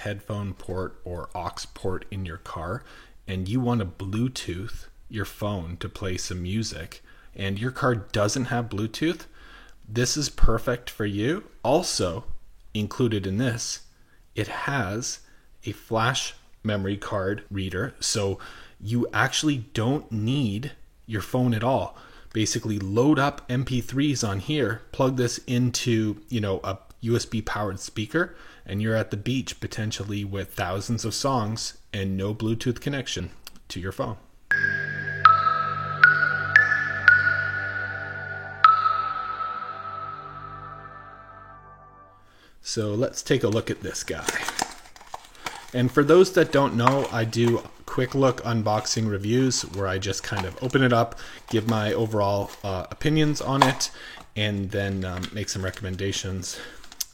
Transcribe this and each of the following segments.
headphone port or aux port in your car and you want to Bluetooth your phone to play some music and your car doesn't have Bluetooth, this is perfect for you. Also included in this, it has a flash memory card reader, so you actually don't need your phone at all. Basically load up MP3s on here, plug this into, a USB powered speaker, and you're at the beach potentially with thousands of songs and no Bluetooth connection to your phone. So let's take a look at this guy. And for those that don't know, I do quick look unboxing reviews where I just kind of open it up, give my overall opinions on it, and then make some recommendations.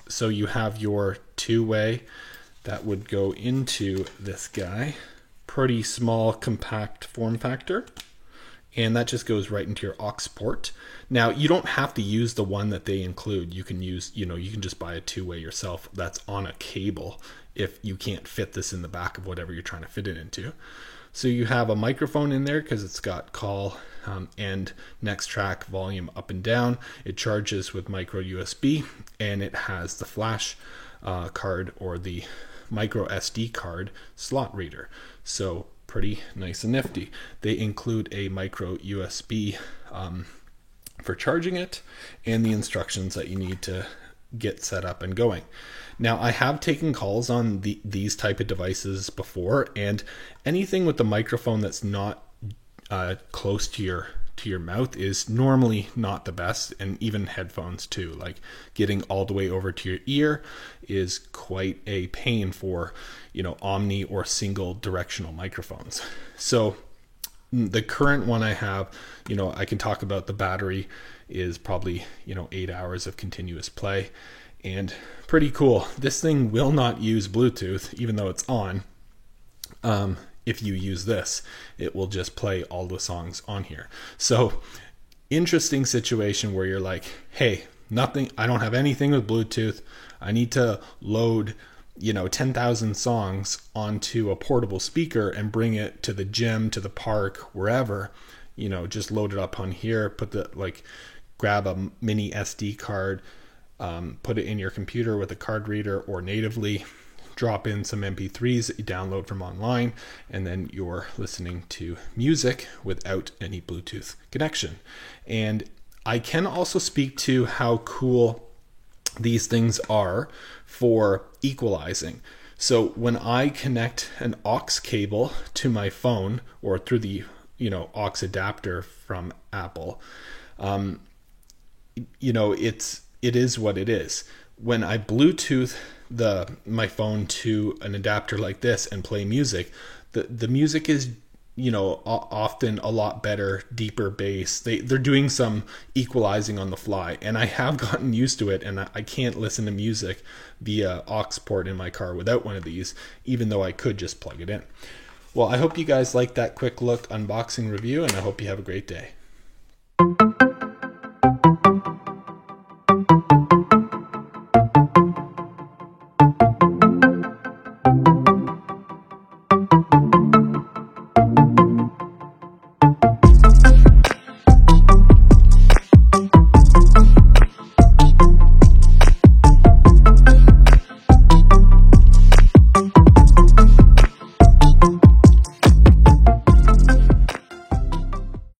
So you have your two-way that would go into this guy. Pretty small, compact form factor. And that just goes right into your aux port. Now, you don't have to use the one that they include. You can use, you can just buy a two-way yourself that's on a cable if you can't fit this in the back of whatever you're trying to fit it into. So you have a microphone in there because it's got call and next track volume up and down. It charges with micro USB, and it has the flash card or the micro SD card slot reader. So pretty nice and nifty. They include a micro USB for charging it and the instructions that you need to get set up and going. Now, I have taken calls on these type of devices before, and anything with the microphone that's not close to your mouth is normally not the best, and even headphones too. Like getting all the way over to your ear is quite a pain for, omni or single directional microphones. So the current one I have, I can talk about the battery is probably, 8 hours of continuous play, and pretty cool. This thing will not use Bluetooth, even though it's on. If you use this, it will just play all the songs on here. So interesting situation where you're like, hey, I don't have anything with Bluetooth. I need to load, 10,000 songs onto a portable speaker and bring it to the gym, to the park, wherever, just load it up on here, grab a mini SD card, put it in your computer with a card reader or natively, drop in some MP3s that you download from online, and then you're listening to music without any Bluetooth connection. And I can also speak to how cool these things are for equalizing. So when I connect an aux cable to my phone or through the aux adapter from Apple, it is what it is. When I Bluetooth my phone to an adapter like this and play music, the music is often a lot better, deeper bass. They're doing some equalizing on the fly, and I have gotten used to it, and I can't listen to music via aux port in my car without one of these, even though I could just plug it in. Well, I hope you guys liked that quick look unboxing review, and I hope you have a great day.